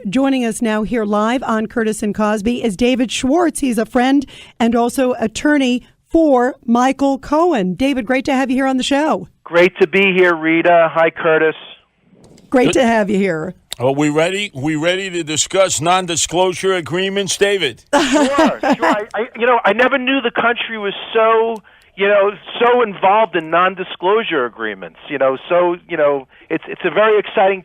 Joining us now here live on Curtis and Cosby is David Schwartz. He's a friend and also attorney for Michael Cohen. David, great to have you here on the show. Great to be here, Rita. Hi, Curtis. Great to have you here. Are we ready? We ready to discuss non-disclosure agreements, David? Sure. I never knew the country was so involved in non-disclosure agreements. It's a very exciting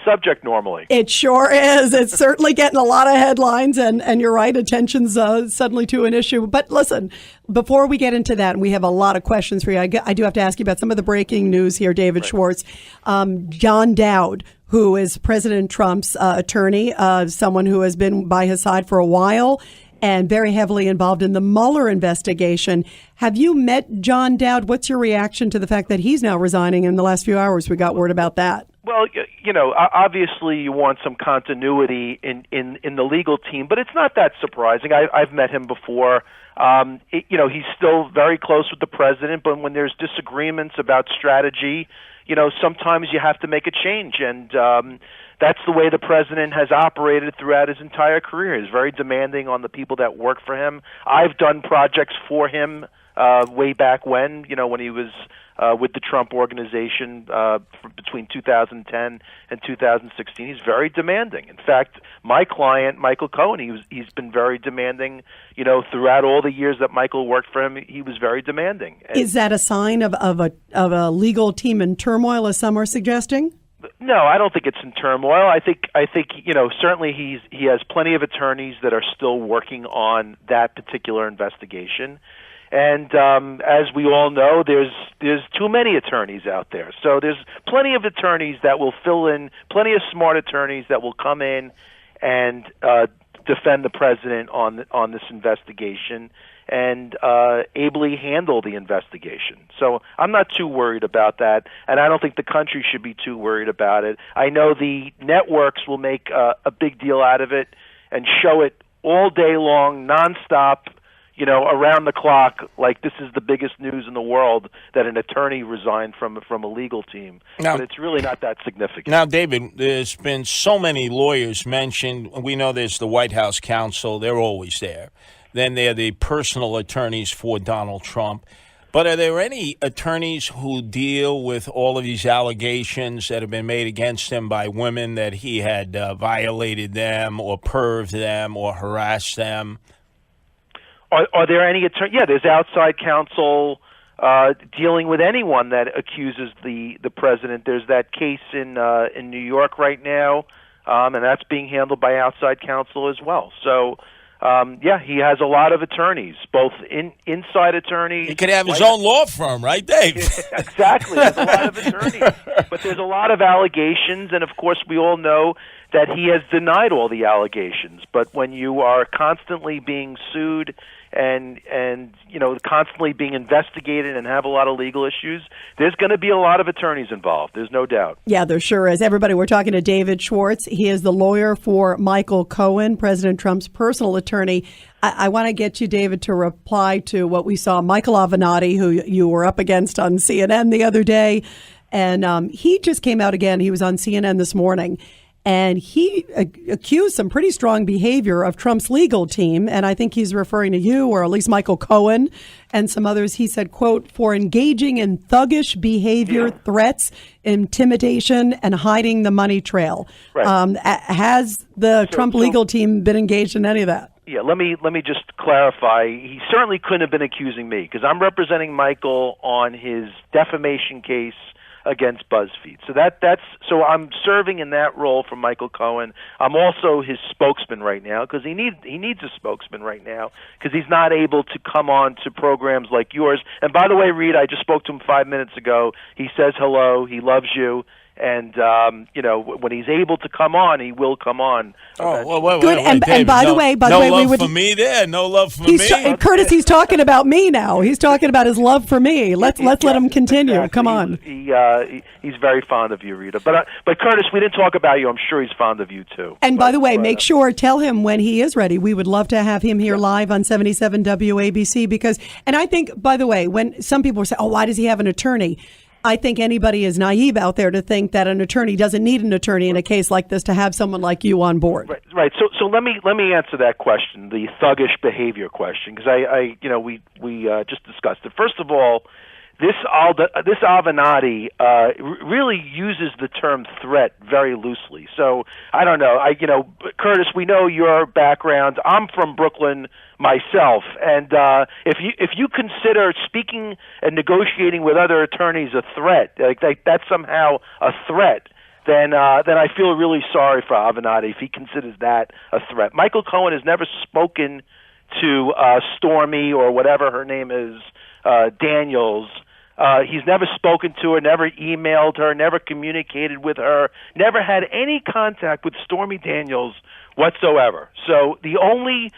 subject normally. It sure is. It's certainly getting a lot of headlines, and you're right, attention's suddenly to an issue. But listen, before we get into that, and we have a lot of questions for you, I do have to ask you about some of the breaking news here, David Schwartz. John Dowd, who is President Trump's attorney, someone who has been by his side for a while, and very heavily involved in the Mueller investigation. Have you met John Dowd? What's your reaction to the fact that he's now resigning in the last few hours? We got word about that. Well, obviously you want some continuity in the legal team, but it's not that surprising. I've met him before. He's still very close with the president, but when there's disagreements about strategy, sometimes you have to make a change, and that's the way the president has operated throughout his entire career. He's very demanding on the people that work for him. I've done projects for him way back when he was with the Trump organization between 2010 and 2016. He's very demanding. In fact, my client, Michael Cohen, he's been very demanding. Throughout all the years that Michael worked for him, he was very demanding. Is that a sign of a legal team in turmoil, as some are suggesting? No, I don't think it's in turmoil. I think certainly he has plenty of attorneys that are still working on that particular investigation. And as we all know, there's too many attorneys out there. So there's plenty of attorneys that will fill in, plenty of smart attorneys that will come in and defend the president on this investigation and ably handle the investigation. So I'm not too worried about that, and I don't think the country should be too worried about it. I know the networks will make a big deal out of it and show it all day long, nonstop, around the clock, like this is the biggest news in the world that an attorney resigned from a legal team. Now, but it's really not that significant. Now, David, there's been so many lawyers mentioned. We know there's the White House counsel. They're always there. Then there are the personal attorneys for Donald Trump. But are there any attorneys who deal with all of these allegations that have been made against him by women that he had violated them or perved them or harassed them? Are there any attorneys? Yeah, there's outside counsel dealing with anyone that accuses the president. There's that case in New York right now, and that's being handled by outside counsel as well. So, he has a lot of attorneys, both inside attorneys. He could have his own law firm, right, Dave? Exactly. There's a lot of attorneys. But there's a lot of allegations, and of course we all know that he has denied all the allegations. But when you are constantly being sued and constantly being investigated and have a lot of legal issues, there's going to be a lot of attorneys involved. There's no doubt. Yeah, there sure is. Everybody, we're talking to David Schwartz. He is the lawyer for Michael Cohen, President Trump's personal attorney. I want to get you, David, to reply to what we saw Michael Avenatti, who you were up against on CNN the other day. And he just came out again. He was on CNN this morning. And he accused some pretty strong behavior of Trump's legal team. And I think he's referring to you, or at least Michael Cohen and some others. He said, quote, for engaging in thuggish behavior, threats, intimidation, and hiding the money trail. Right. Has the Trump legal team been engaged in any of that? Yeah, let me just clarify. He certainly couldn't have been accusing me because I'm representing Michael on his defamation case against BuzzFeed. So I'm serving in that role for Michael Cohen. I'm also his spokesman right now because he needs a spokesman right now because he's not able to come on to programs like yours. And by the way, Reed, I just spoke to him 5 minutes ago. He says hello. He loves you. And, when he's able to come on, he will come on. Oh, wait, good. David, and by the way, no love for me there. No love for me. Curtis, he's talking about me now. He's talking about his love for me. Let's let him continue. Exactly. Come on. He's very fond of you, Rita. But Curtis, we didn't talk about you. I'm sure he's fond of you too. And by the way, make sure tell him when he is ready. We would love to have him here live on 77 WABC because, and I think, by the way, when some people say, "Oh, why does he have an attorney?" I think anybody is naive out there to think that an attorney doesn't need an attorney in a case like this to have someone like you on board. Right. So let me answer that question, the thuggish behavior question, because we just discussed it. First of all, this Avenatti really uses the term threat very loosely. So I don't know. Curtis, we know your background. I'm from Brooklyn myself, and if you consider speaking and negotiating with other attorneys a threat, like that's somehow a threat, then I feel really sorry for Avenatti if he considers that a threat. Michael Cohen has never spoken to Stormy or whatever her name is, Daniels. He's never spoken to her, never emailed her, never communicated with her, never had any contact with Stormy Daniels whatsoever. So the only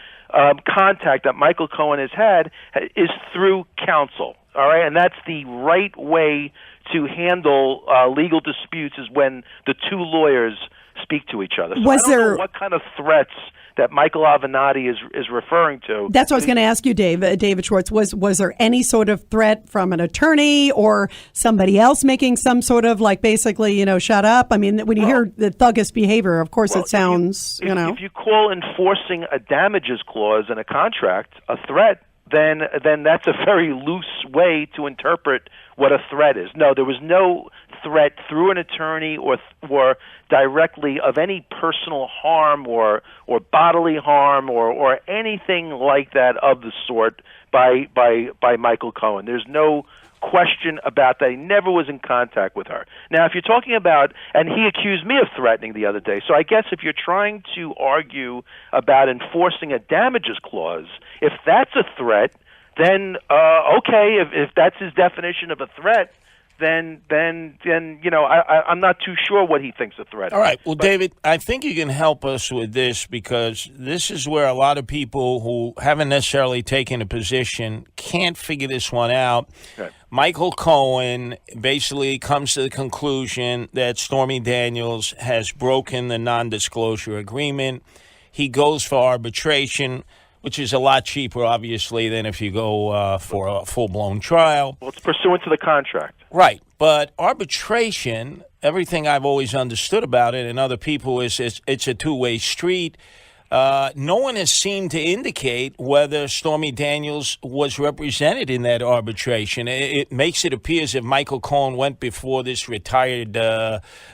contact that Michael Cohen has had is through counsel, all right? And that's the right way to handle legal disputes, is when the two lawyers speak to each other. So I don't know what kind of threats that Michael Avenatti is referring to. That's what I was going to ask you, David Schwartz. Was there any sort of threat from an attorney or somebody else making some sort of, like, basically, shut up? I mean, when you hear the thuggish behavior, of course it sounds, If you call enforcing a damages clause in a contract a threat, then that's a very loose way to interpret what a threat is. No, there was no threat through an attorney or directly of any personal harm or bodily harm or anything like that of the sort by Michael Cohen. There's no question about that. He never was in contact with her. Now, if you're talking about, and he accused me of threatening the other day, so I guess if you're trying to argue about enforcing a damages clause, if that's a threat, then okay, if that's his definition of a threat, then I'm not too sure what he thinks a threat is. All right. Well, David, I think you can help us with this, because this is where a lot of people who haven't necessarily taken a position can't figure this one out. Right. Michael Cohen basically comes to the conclusion that Stormy Daniels has broken the non-disclosure agreement. He goes for arbitration, which is a lot cheaper, obviously, than if you go for a full-blown trial. Well, it's pursuant to the contract. Right. But arbitration, everything I've always understood about it and other people is it's a two-way street. No one has seemed to indicate whether Stormy Daniels was represented in that arbitration. It makes it appear as if Michael Cohen went before this retired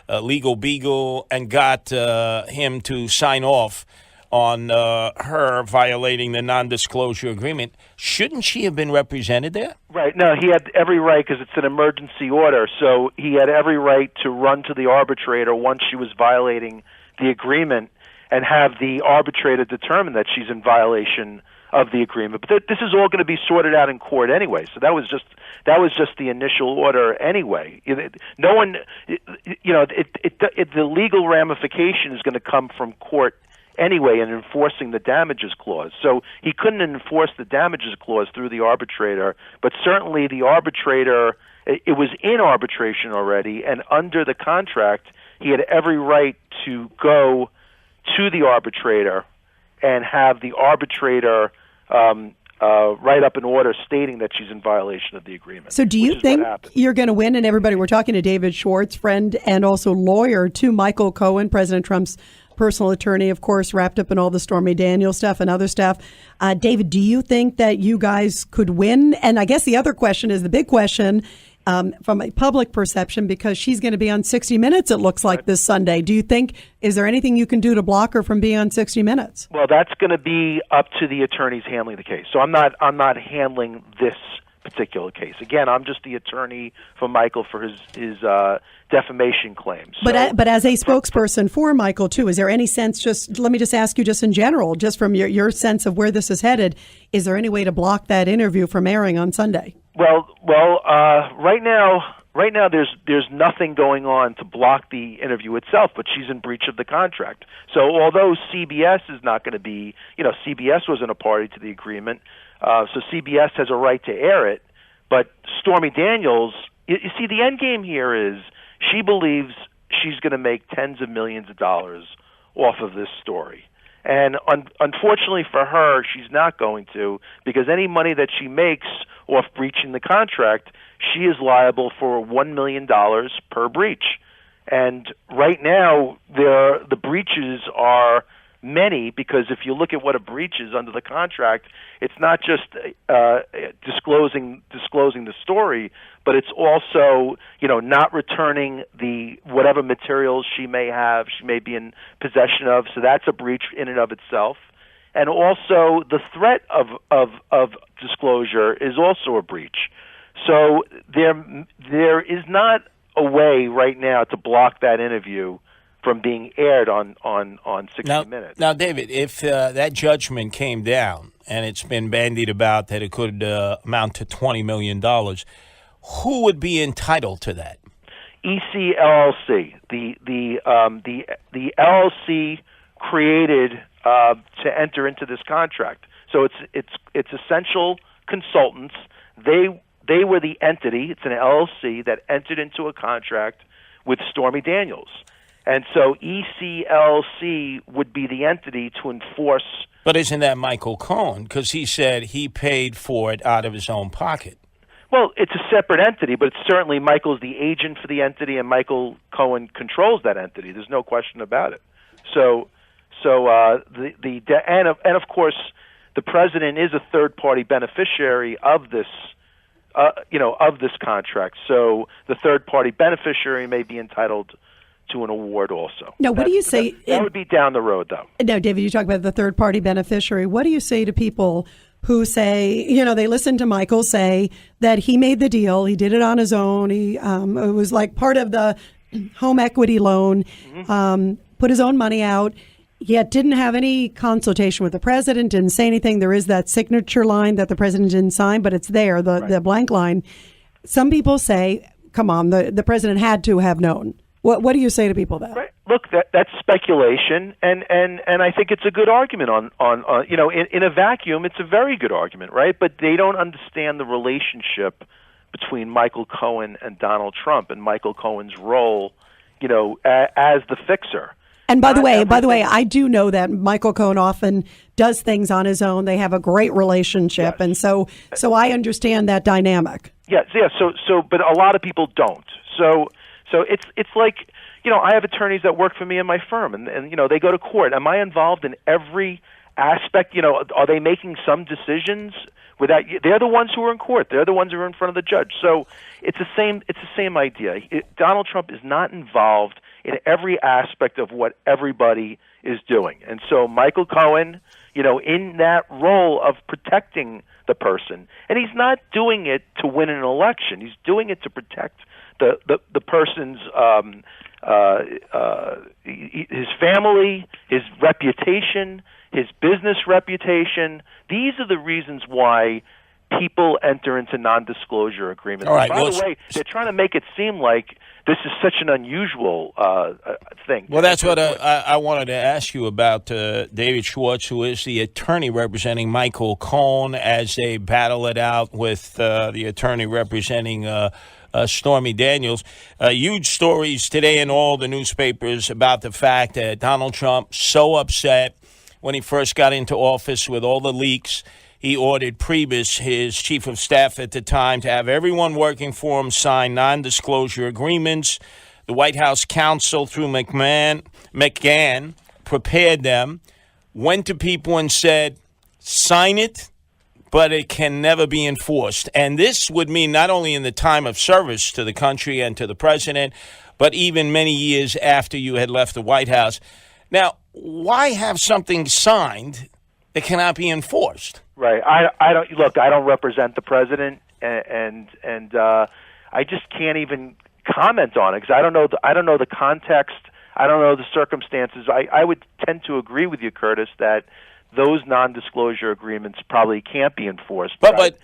legal beagle and got him to sign off on her violating the non-disclosure agreement. Shouldn't she have been represented there? Right. No, he had every right, because it's an emergency order, so he had every right to run to the arbitrator once she was violating the agreement and have the arbitrator determine that she's in violation of the agreement. But this is all going to be sorted out in court anyway, so that was just the initial order anyway. No one, the legal ramification is going to come from court anyway in enforcing the damages clause. So he couldn't enforce the damages clause through the arbitrator, but certainly the arbitrator, it was in arbitration already, and under the contract, he had every right to go to the arbitrator and have the arbitrator write up an order stating that she's in violation of the agreement. So do you think you're going to win? And everybody, we're talking to David Schwartz, friend and also lawyer to Michael Cohen, President Trump's personal attorney, of course, wrapped up in all the Stormy Daniels stuff and other stuff. David, do you think that you guys could win? And I guess the other question is the big question from a public perception, because she's going to be on 60 Minutes, it looks like, this Sunday. Do you think, is there anything you can do to block her from being on 60 Minutes? Well, that's going to be up to the attorneys handling the case. So I'm not handling this particular case. Again, I'm just the attorney for Michael for his defamation claims. So, but as a spokesperson for Michael too, is there any sense, just let me just ask you, just in general, just from your sense of where this is headed, is there any way to block that interview from airing on Sunday? Well, right now there's nothing going on to block the interview itself, but she's in breach of the contract. So although CBS is not going to be, CBS wasn't a party to the agreement, so CBS has a right to air it, but Stormy Daniels, you see, the end game here is she believes she's going to make tens of millions of dollars off of this story. And unfortunately for her, she's not going to, because any money that she makes off breaching the contract, she is liable for $1 million per breach. And right now, the breaches are many, because if you look at what a breach is under the contract, it's not just disclosing the story, but it's also, not returning the whatever materials she may be in possession of. So that's a breach in and of itself. And also the threat of disclosure is also a breach. So there is not a way right now to block that interview from being aired on 60 Minutes. Now, David, if that judgment came down and it's been bandied about that it could amount to $20 million, who would be entitled to that? ECLLC, the LLC created to enter into this contract. So it's Essential Consultants. They were the entity. It's an LLC that entered into a contract with Stormy Daniels. And so ECLC would be the entity to enforce. But isn't that Michael Cohen? Because he said he paid for it out of his own pocket. Well, it's a separate entity, but certainly Michael's the agent for the entity, and Michael Cohen controls that entity. There's no question about it. And of course, the president is a third-party beneficiary of this. Of this contract. So the third-party beneficiary may be entitled to an award also. Now, what do you say? That would be down the road, though. Now, David, you talk about the third-party beneficiary. What do you say to people who say, they listen to Michael say that he made the deal, he did it on his own, it was like part of the home equity loan, put his own money out, yet didn't have any consultation with the president, didn't say anything. There is that signature line that the president didn't sign, but it's there, the blank line. Some people say, come on, the president had to have known. What do you say to people then? Right. Look, that's speculation, and I think it's a good argument in a vacuum, it's a very good argument, right? But they don't understand the relationship between Michael Cohen and Donald Trump, and Michael Cohen's role, as the fixer. And by the way, I do know that Michael Cohen often does things on his own. They have a great relationship, yes. And so I understand that dynamic. Yes. So, but a lot of people don't. So it's like, I have attorneys that work for me in my firm, and they go to court. Am I involved in every aspect? Are they making some decisions without? They're the ones who are in court. They're the ones who are in front of the judge. So it's the same idea. Donald Trump is not involved in every aspect of what everybody is doing. And so Michael Cohen, in that role of protecting the person, and he's not doing it to win an election. He's doing it to protect the person's his family, his reputation, his business reputation. These are the reasons why people enter into non-disclosure agreements. All right, By the way, they're trying to make it seem like this is such an unusual thing. Well, that's what I wanted to ask you about, David Schwartz, who is the attorney representing Michael Cohen as they battle it out with the attorney representing Stormy Daniels. Huge stories today in all the newspapers about the fact that Donald Trump so upset when he first got into office with all the leaks. He ordered Priebus, his chief of staff at the time, to have everyone working for him sign non-disclosure agreements. The White House counsel, through McGahn, prepared them, went to people and said, sign it, but it can never be enforced. And this would mean not only in the time of service to the country and to the president, but even many years after you had left the White House. Now, why have something signed that cannot be enforced? Right. I don't represent the president, and I just can't even comment on it because I don't know the context. I don't know the circumstances. I would tend to agree with you, Curtis, that those non-disclosure agreements probably can't be enforced. But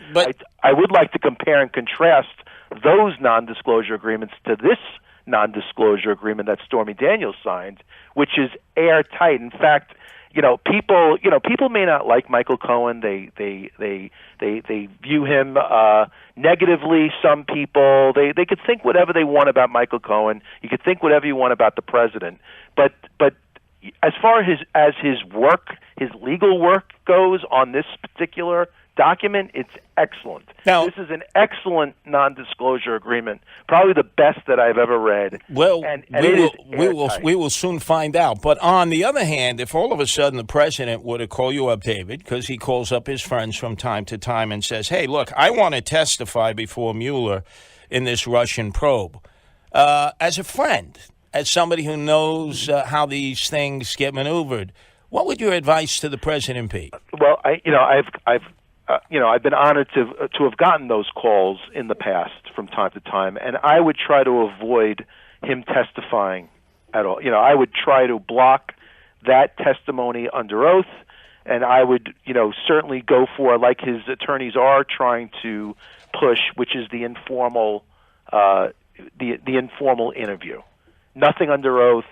I would like to compare and contrast those non-disclosure agreements to this non-disclosure agreement that Stormy Daniels signed, which is airtight. In fact, people may not like Michael Cohen. They view him negatively. Some people they could think whatever they want about Michael Cohen. You could think whatever you want about the president, but as far as his work, his legal work goes on this particular document, it's excellent. Now, this is an excellent non-disclosure agreement, probably the best that I've ever read. Well, and we will soon find out. But on the other hand, if all of a sudden the president were to call you up, David, because he calls up his friends from time to time and says, "Hey, look, I want to testify before Mueller in this Russian probe," as a friend, as somebody who knows how these things get maneuvered, what would your advice to the president be? Well, I've been honored to have gotten those calls in the past from time to time, and I would try to avoid him testifying at all. I would try to block that testimony under oath, and I would, certainly go for, like his attorneys are trying to push, which is the informal, the informal interview. Nothing under oath,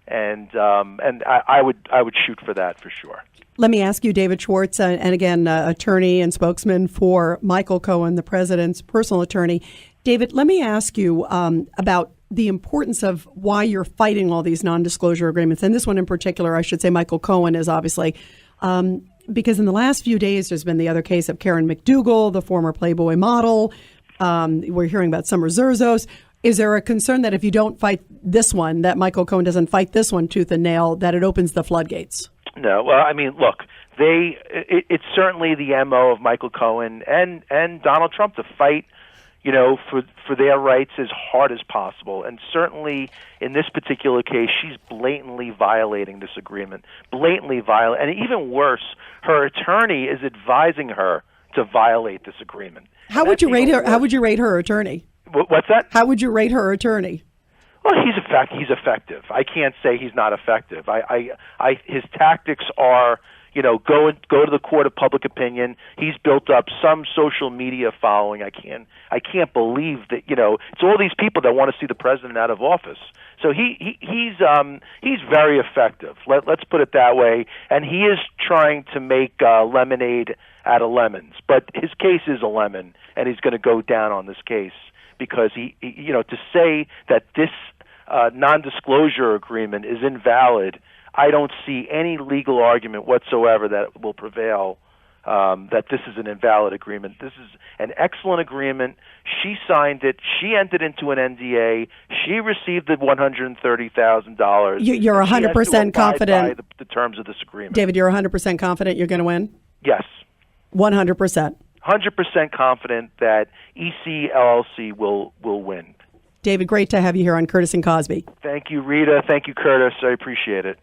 and I would shoot for that for sure. Let me ask you, David Schwartz, and again, attorney and spokesman for Michael Cohen, the president's personal attorney. David, let me ask you about the importance of why you're fighting all these non-disclosure agreements. And this one in particular, I should say Michael Cohen is obviously, because in the last few days, there's been the other case of Karen McDougal, the former Playboy model. We're hearing about Summer Zerzos. Is there a concern that if you don't fight this one, that Michael Cohen doesn't fight this one tooth and nail, that it opens the floodgates? No, well, I mean, look, it's certainly the MO of Michael Cohen and Donald Trump to fight, for their rights as hard as possible. And certainly in this particular case, she's blatantly violating this agreement, and even worse, her attorney is advising her to violate this agreement. How would you rate her? How would you rate her attorney? What's that? How would you rate her attorney? Well, he's effective. I can't say he's not effective. His tactics are, go to the court of public opinion. He's built up some social media following. I can't believe that, it's all these people that want to see the president out of office. So he's very effective. Let's put it that way. And he is trying to make lemonade out of lemons. But his case is a lemon, and he's going to go down on this case. Because to say that this non-disclosure agreement is invalid, I don't see any legal argument whatsoever that will prevail that this is an invalid agreement. This is an excellent agreement. She signed it. She entered into an NDA. She received the $130,000. You're 100% confident by the terms of this agreement. David, you're 100% confident you're going to win? Yes. 100%. 100% confident that EC LLC will win. David, great to have you here on Curtis and Cosby. Thank you, Rita. Thank you, Curtis. I appreciate it.